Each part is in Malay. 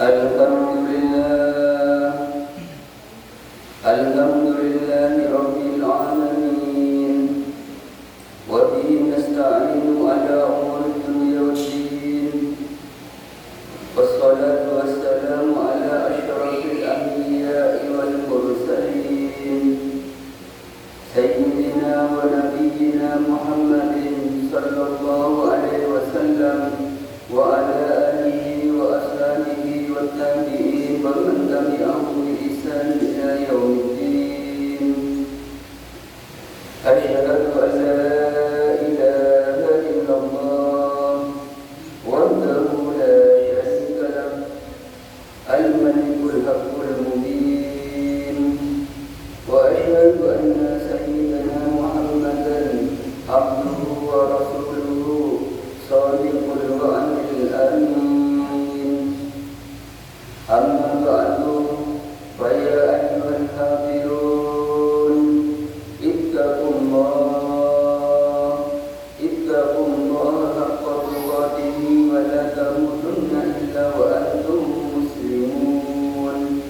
Alhamdulillahi Rabbil Alamin. Wa bihi nasta'inu ala umuri dunya waddin. Wassalatu wassalamu ala asyrafil anbiya'i wal mursalin, Sayyidina wa nabiyyina Muhammadin sallallahu alaihi wasallam wa ala alihi wa ashabihi wa tabi'in wa man tabi'ahum bi ihsan ila yaumiddin. Asyhadu an la ilaha illallah wahdahu la syarika lahu al-malikul haqqul mubin, wa asyhadu anna sayyidana Muhammadan abduhu wa rasuluhu shadiqul wa'dil amin. Amma ba'du, fa ya ayyuhal hafirun, ittaqullaha haqqa tuqatih wa la tamutunna illa wa antum muslimun.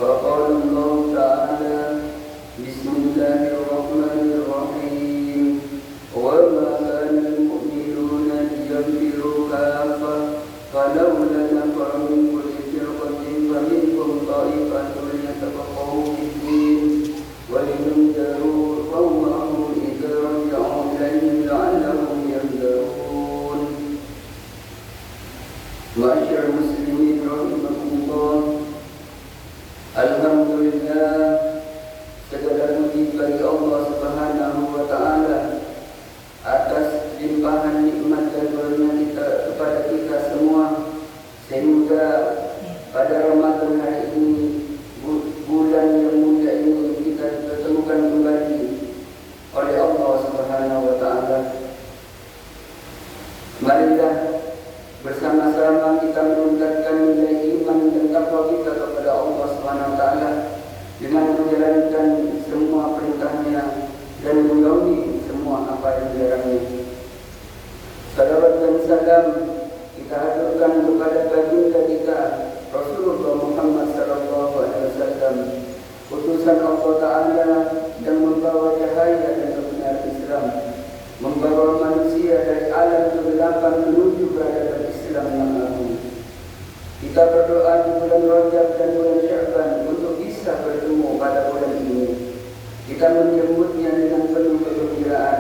Qala Allah ta'ala, bismillahirrahmanirrahim, wa ma kana al-mu'minuna liyanfiru kaffah falawla nafara min kulli firqatin faminhum ta'ifatun yatafaqahu fid-din wa liyunziru qawmahum idza raja'u ilayhim la'allahum yahdharun. Ma'asyiral muslimin rahimakumullah, alhamdulillah, segala puji bagi Allah Subhanahu wa taala atas limpahan nikmat dan karunia kita kepada kita semua, sehingga pada Ramadan hari ini, bulan yang mulia ini, kita dipertemukan kembali oleh Allah Subhanahu wa taala. Marilah bersama-sama kita meningkatkan nilai iman dan takwa kita kepada Allah Subhanahu wa taala dengan menjalankan semua perintahnya dan menjauhi semua apa yang dilarangnya. Salawat dan salam kita haturkan kepada baginda kita Rasulullah Muhammad sallallahu alaihi wasallam, utusan Allah Taala yang membawa cahaya dan kebenaran Islam, membawa manusia dari alam kegelapan menuju peradaban Islam yang agung. Kita berdoa di bulan Rajab dan bulan Sya'ban untuk bisa bertemu pada bulan ini. Kita menyambutnya dengan penuh kegembiraan.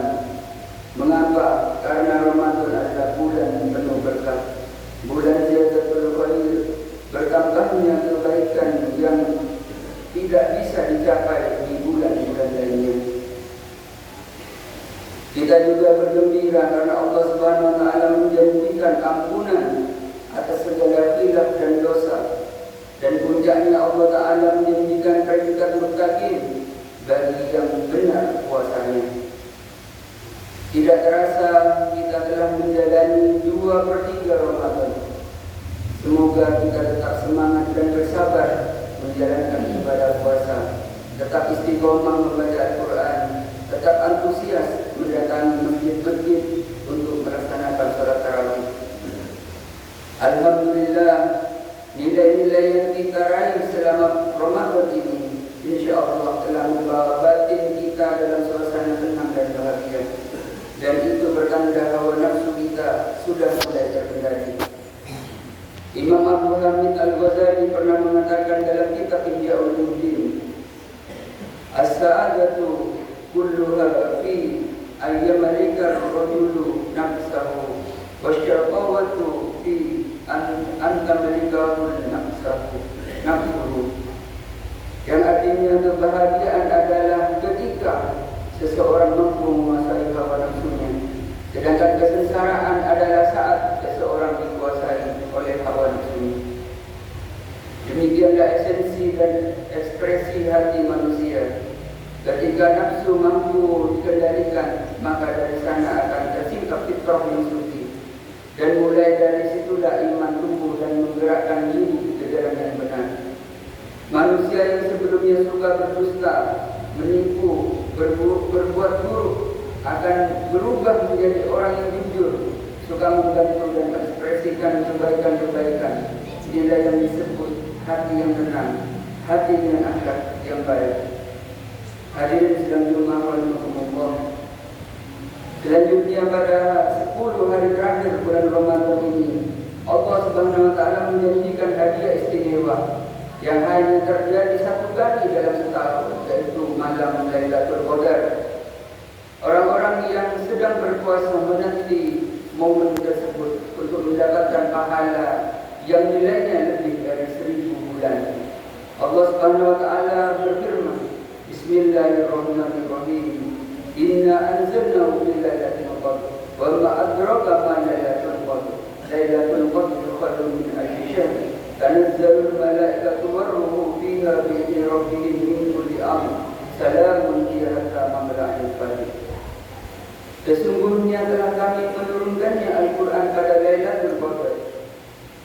Mengapa? Karena Ramadan adalah bulan penuh berkah, bulan ziyadatul khair, bertambahnya kebaikan yang tidak bisa dicapai di bulan-bulan lainnya. Kita juga bergembira karena Allah Subhanahu wa taala menjanjikan ampunan atas segala khilaf dan dosa, dan puncaknya Allah Taala menjanjikan predikat muttaqin bagi yang benar puasanya. Tidak terasa kita telah menjalani 2/3 Ramadan. Semoga kita tetap semangat dan bersabar menjalankan ibadah puasa, tetap istiqomah membaca Al-Quran, tetap antusias mendatangi masjid-masjid untuk melaksanakan salat tarawih. Alhamdulillah, nilai-nilai yang kita raih selama Ramadan ini insya-Allah telah membawa batin kita dalam suasana tenang dan bahagia, dan itu bertanda bahwa nafsu kita sudah mulai terkendali. Imam Abu Hamid Al-Ghazali pernah mengatakan dalam kitab Ihya Ulumuddin, as-sa'adatu kulluha fi ayyamalika ar-rajulu nafsahu wasyaqawatu fi anta malikahul nafsuhu. Yang artinya kebahagiaan adalah ketika seseorang mampu menguasai hawa nafsunya, sedangkan kesengsaraan adalah saat seseorang dikuasai oleh hawa nafsunya. Demikianlah esensi dan ekspresi hati manusia. Ketika nafsu mampu dikendalikan, maka dari sana akan tersingkap fitrah yang suci, dan mulai dari situlah iman tumbuh dan menggerakkan diri ke jalan yang benar. Manusia yang sebelumnya suka berdusta, menipu, berbuat buruk akan berubah menjadi orang yang jujur, suka membantu dan mengekspresikan kebaikan-kebaikan, inilah yang disebut hati yang tenang, hati dengan akhlak yang baik. Hadirin sedang jumlah rahimahumullah. Selanjutnya pada 10 hari terakhir bulan Ramadan ini, Allah Subhanahu wa taala menjanjikan hadiah istimewa yang hanya terjadi satu kali dalam setahun, yaitu malam Lailatul Qadar. Orang-orang yang sedang berpuasa menanti momen tersebut untuk mendapatkan pahala yang nilainya lebih dari 1000 bulan. Allah Subhanahu wa taala berfirman, Bismillahirrahmanirrahim. Inna anzalnahu fi lailatul qadr wa ma adraka ma lailatul qadr. Lailatul qadr khairun min alfi syahr. Tanazzalul malaikatu war-ruhu fiha bi idzni rabbihim min kulli amr. Salamun hiya hatta matla'il fajr. Sesungguhnya telah kami menurunkannya Al-Quran pada Lailatul Qadar.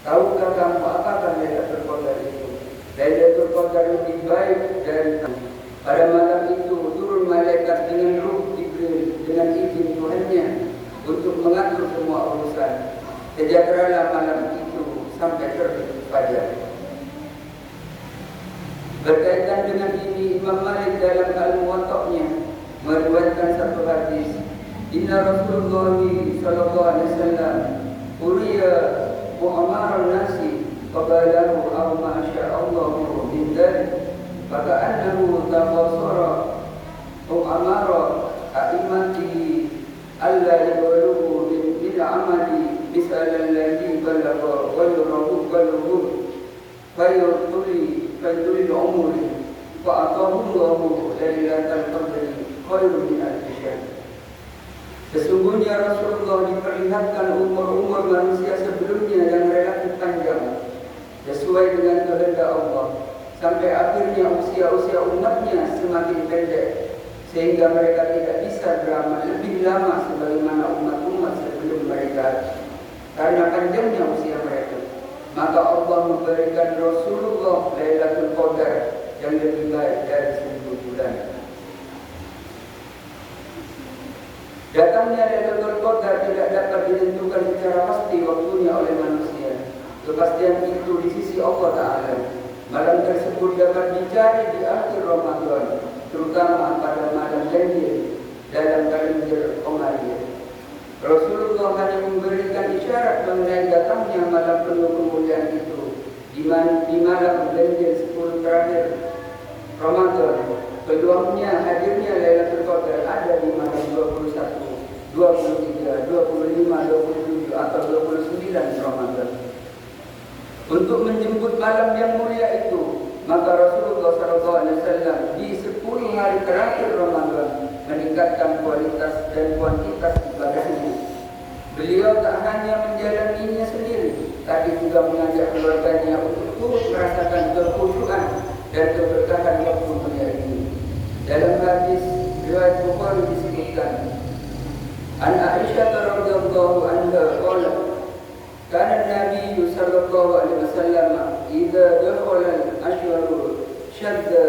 Tahukah kamu apakah Lailatul Qadar itu? Lailatul Qadar lebih baik dari pada malam itu turun malaikat dengan ruh Jibril dengan izin Tuhannya untuk mengatur semua urusan. Sejahteralah malam itu sampai terbit fajar. Berkaitan dengan ini, Imam Malik dalam Al-Muwatta'nya meriwayatkan satu hadis. Inna Rasulullah sallallahu alaihi wasallam uriya mu'amaran nasi qabalahu aw ma sya'allahu min dzalik faka'annahu taqassara mu'amara a'imati alla yablughu min amali misal alladhi balagha wa yurahu fayutuli umuri fa'atahu Allahu lailatal qadri khairun min alfi syahr. Sesungguhnya Rasulullah diperlihatkan umur-umur manusia sebelumnya yang relatif panjang sesuai dengan kehendak Allah, sampai akhirnya usia-usia umatnya semakin pendek sehingga mereka tidak bisa beramal lebih lama sebagaimana umat-umat sebelum mereka karena panjangnya usia mereka. Maka Allah memberikan Rasulullah Lailatul Qadar yang lebih baik dari 1000 bulan. Datangnya Lailatul Qadar tidak dapat ditentukan secara pasti waktunya oleh manusia. Kepastian itu di sisi Allah Ta'ala. Malam tersebut dapat dicari di akhir Ramadan, terutama pada malam ganjil dalam kalender Qamariyah. Rasulullah hanya memberikan isyarat mengenai datangnya malam penuh kemuliaan itu di malam ganjil 10 terakhir Ramadan. Peluangnya hadirnya Lailatul Qadar ada di malam 21, 23, 25, 27 atau 29 Ramadan. Untuk menjemput malam yang mulia itu, maka Rasulullah SAW di 10 hari terakhir Ramadan meningkatkan kualitas dan kuantitas ibadahnya. Beliau tak hanya menjalaninya sendiri, tapi juga mengajak keluarganya untuk turut merasakan kekhusyuan dan keberkahan waktu mulia ini. Dalam hadis riwayat Bukhari disebutkan, An Aisyah radhiyallahu anha qalat, kana Nabi sallallahu alaihi wasallam idza dakhala al-ashhur shadda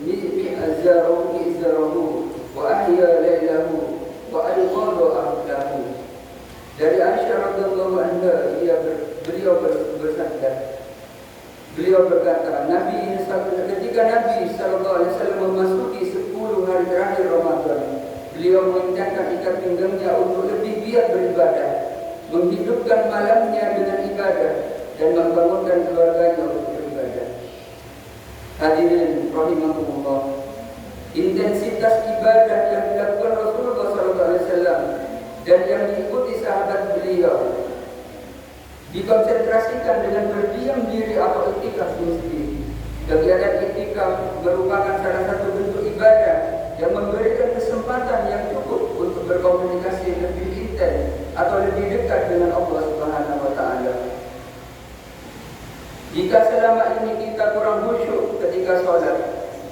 mi'azarahu wa ahya lailahu wa ayqadha ahlahu. Dari Aisyah radhiyallahu anha beliau berkata, ketika Nabi sallallahu alaihi wasallam memasuki 10 hari terakhir Ramadan, beliau mengencangkan ikat pinggangnya untuk lebih giat beribadah, menghidupkan malamnya dengan ibadah dan membangunkan keluarganya untuk beribadah. Hadirin rahimahumullah, intensitas ibadah yang dilakukan Rasulullah sallallahu alaihi wasallam dan yang diikuti sahabat beliau dikonsentrasikan dengan berdiam diri atau iktikaf sendiri. Kegiatan iktikaf merupakan salah satu bentuk ibadah yang memberikan kesempatan yang cukup untuk berkomunikasi lebih intens atau lebih dekat dengan Allah Subhanahu wa taala. Jika selama ini kita kurang khusyuk ketika sholat,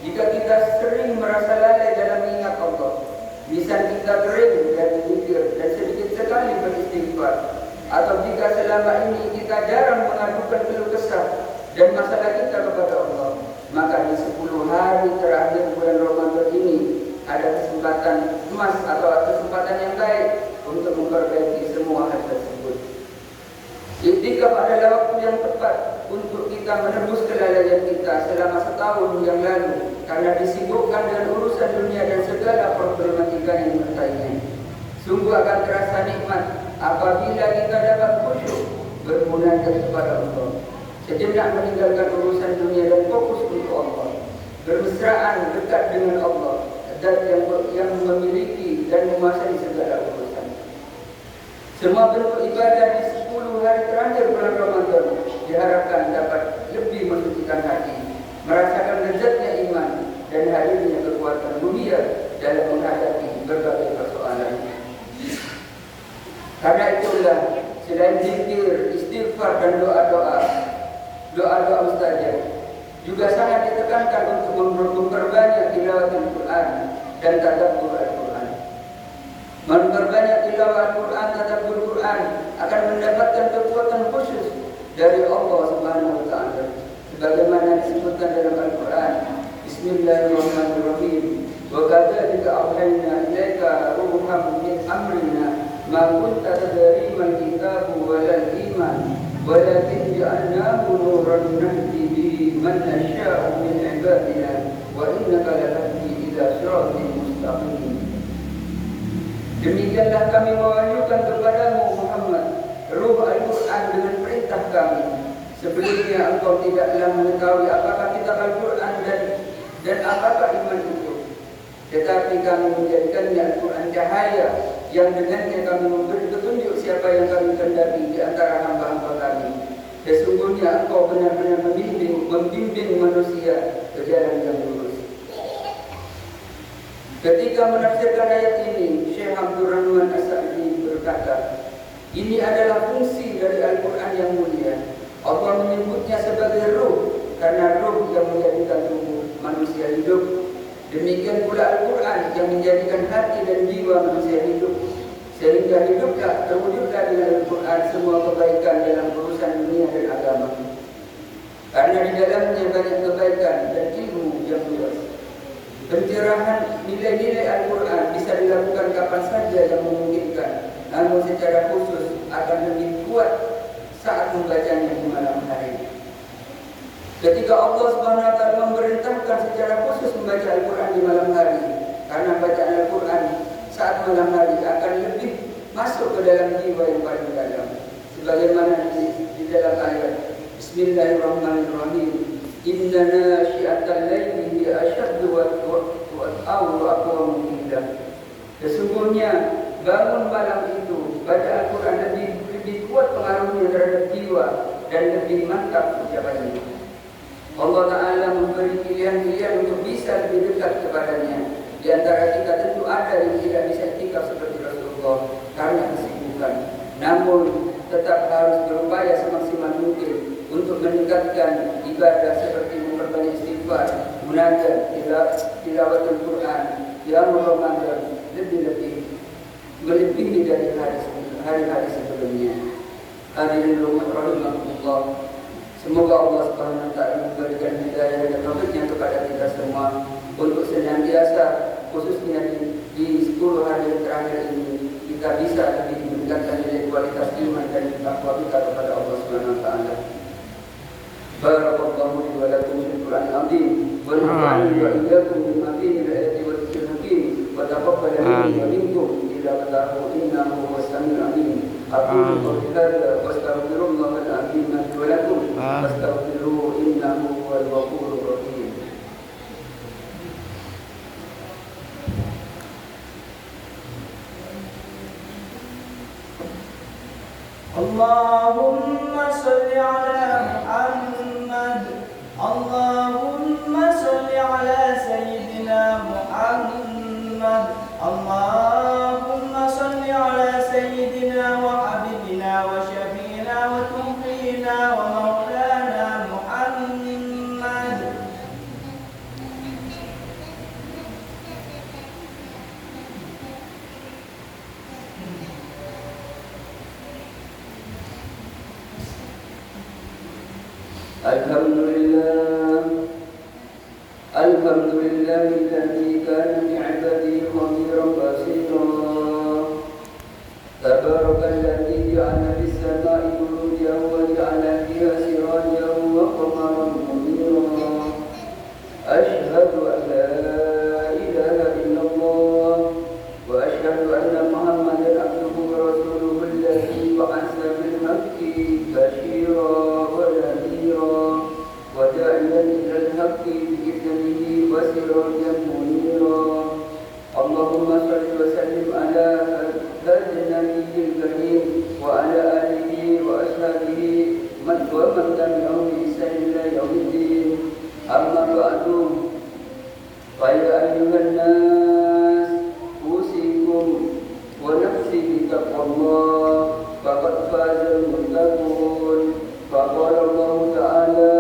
jika kita sering merasa lalai dalam mengingat Allah, lisan kita kering dan zikir dan sedikit sekali beristighfar, atau jika selama ini kita jarang mengadukan keluh kesah dan masalah kita kepada Allah, maka di 10 hari terakhir bulan Ramadan ini ada kesempatan emas atau kesempatan yang baik untuk memperbaiki semua hal tersebut. Iktikaf adalah waktu yang tepat untuk kita menebus kelalaian kita selama setahun yang lalu karena disibukkan dengan urusan dunia dan segala problematika yang berkaitannya. Sungguh akan terasa nikmat apabila kita dapat khusyuk bermunajat kepada Allah, sejenak meninggalkan urusan dunia dan fokus untuk Allah, bermesraan dekat dengan Allah dan yang memiliki dan menguasai segala urusan. Semua bentuk ibadah di 10 hari terakhir bulan Ramadan diharapkan dapat lebih mensucikan hati, merasakan lezatnya iman dan hadirnya kekuatan mulia dalam menghadapi berbagai persoalan. Karena itulah selain zikir, istighfar dan doa-doa mustajab, juga sangat ditekankan untuk memperbanyak tilawah Al-Quran dan tadabbur Al-Quran. Memperbanyak tilawah Al-Quran, tadabbur Al-Quran akan mendapatkan kekuatan khusus dari Allah Subhanahu wa taala. Sebagaimana disebutkan dalam Al-Quran, Bismillahirrahmanirrahim. Wa kadzalika auhayna ilaika ruhan min amrina ma kunta tadri mal kitabu walal iman walakin ja'alnahu nuran nahdi bihi man nasha'u min ibadina wa innaka latahdi ila siratin mustaqim. Demikianlah kami mewahyukan kepadamu Muhammad ruh Al-Quran dengan perintah kami. Sebelumnya engkau tidaklah mengetahui apakah kitab Al-Quran dan apakah iman itu. Tetapi kami menjadikannya Al-Quran cahaya yang dengannya kami memberi petunjuk siapa yang kami kehendaki di antara hamba-hamba kami. Sesungguhnya engkau benar-benar membimbing manusia ke jalan yang lurus. Ketika menafsirkan ayat ini, Syekh Abdul Rahman As-Sa'di berkata, ini adalah fungsi dari Al-Quran yang mulia. Allah menyebutnya sebagai ruh karena ruh yang menjadikan tubuh manusia hidup. Demikian pula Al-Quran yang menjadikan hati dan jiwa manusia hidup, sehingga hiduplah terwujudlah dengan Al-Quran semua kebaikan dalam urusan dunia dan agama. Karena di dalamnya banyak kebaikan dan ilmu yang luas. Pencerahan nilai-nilai Al-Quran bisa dilakukan kapan saja yang memungkinkan, namun secara khusus akan lebih kuat saat membacanya di malam hari. Ketika Allah Subhanahu wa taala memerintahkan secara khusus membaca Al-Quran di malam hari, karena bacaan Al-Quran saat malam hari akan lebih masuk ke dalam jiwa yang paling dalam. Sebagaimana di dalam ayat Bismillahirrahmanirrahim, Inna nasyi'atal laili hiya asyaddu wat'aw wa aqwamu qila. Sesungguhnya bangun malam itu baca Al-Quran lebih kuat pengaruhnya terhadap jiwa dan lebih mantap ucapannya. Allah Ta'ala memberi pilihan-pilihan untuk bisa lebih dekat kepadanya. Di antara kita tentu ada yang tidak bisa iktikaf seperti Rasulullah karena kesibukan. Namun tetap harus berupaya semaksimal mungkin untuk meningkatkan ibadah seperti memperbanyak istighfar, munajat, tilawatul Quran, qiyamul Ramadan, lebih-lebih melebihi dari hari-hari sebelumnya. Hadirin rahimahullah. Semoga Allah Subhanahu wa taala memberikan hidayah dan taufiknya kepada kita semua untuk senantiasa khususnya di 10 hari terakhir ini kita bisa lebih meningkatkan nilai kualitas iman dan takwa kita kepada Allah Subhanahu wa taala. Barakallahu li wa lakum fil Qur'anil azim wa nafa'ani wa iyyakum bima fihi min ayati wa dzikril hakim wa taqabbal minni wa minkum ila qadahu innahu huwas samiul alim. Aqulu qawli hadza wa astaghfirullahal azim li wa lakum fastaghfiruhu innahu huwal ghafurur rahim. Allahumma salli ala Muhammad, Allahumma salli ala Sayyidina Muhammad, Allahumma salli ala Sayyidina wa Habibina wa Syafi'ina wa Tuqina wa Maulana Muhammad. Alhamdulillah alladzi kana bi'ibadihi khabiran basira. Tabarakalladzi ja'ala fis sama'i burujan wa ja'ala fiha sirajan وسراجا منيرا. اللهم صل وسلم على هذا النبي الكريم وعلى آله وأصحابه ومن تبعهم بإحسان إلى يوم الدين. أما بعد فيا أيها الناس أوصيكم ونفسي بتقوى الله فقد فاز المتقون. فقال الله تعالى: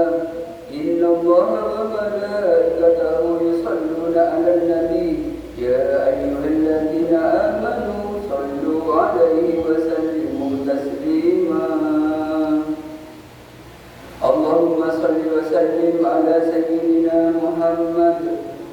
إن الله وملائكته يصلون على النبي يا أيها الذين آمنوا صلوا عليه وسلموا تسليما. اللهم صل وسلم على سيدنا محمد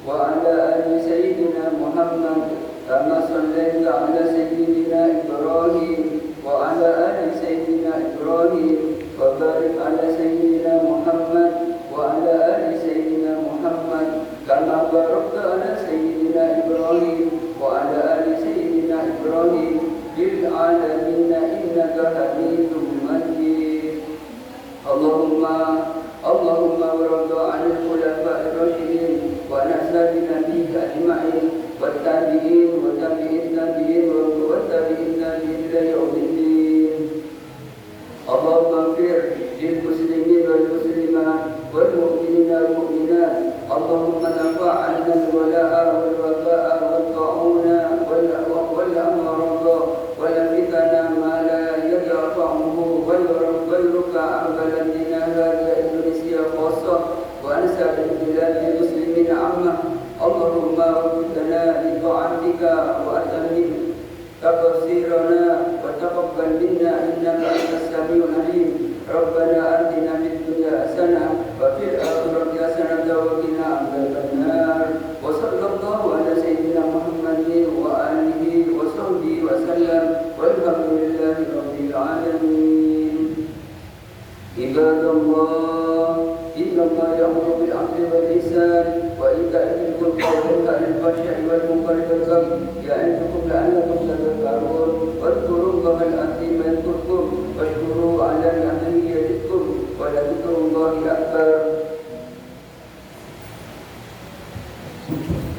وعلى آل سيدنا محمد كما صليت على سيدنا إبراهيم وعلى آل سيدنا إبراهيم وبارك على سيدنا محمد وعلى آل سيدنا محمد كما باركت على سيدنا إبراهيم وعلى آل سيدنا إبراهيم للعالمين إنك حميد مجيد. اللهم وارض عن الخلفاء الراشدين وعن أصحاب النبي أجمعين والتابعين والتابعين والتابعين إلى يوم الدين. اللهم اغفر للمسلمين والمسلمات والمؤمنين والمؤمنات. اللهم ارفع عنا الولاء والوباء والطاعون والأمراض والفتن ما لا يدفعه غيرك عن بلدنا هذا إندونيسيا خاصة وعن سائر بلاد المسلمين عامة. اللهم وفقنا لطاعتك وأتمم تقصيرنا وتقبل منا إنك أنت السميع العليم. ربنا آتنا في الدنيا حسنة وفي الآخرة حسنة وقنا عذاب النار. وصلى الله على سيدنا محمد وآله وصحبه وسلم والحمد لله رب العالمين. عباد الله إن الله يأمر بالعدل والإحسان وإيتاء ذي القربى وينهى عن الفحشاء والمنكر والبغي يعظكم